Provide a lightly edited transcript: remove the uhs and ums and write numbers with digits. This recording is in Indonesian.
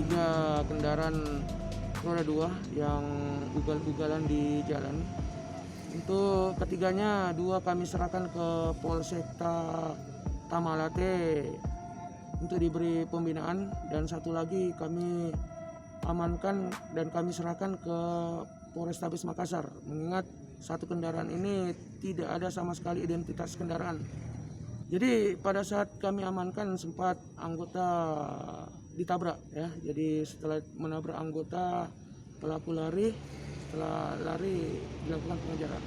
3 kendaraan roda 2 yang ugal-ugalan di jalan. Untuk ketiganya, 2 kami serahkan ke Polsekta Tamalate untuk diberi pembinaan, dan 1 lagi kami amankan dan kami serahkan ke Polrestabes Makassar, mengingat 1 kendaraan ini tidak ada sama sekali identitas kendaraan. Jadi pada saat kami amankan sempat anggota ditabrak ya. Jadi setelah menabrak anggota, pelaku lari, setelah lari dilakukan pengejaran.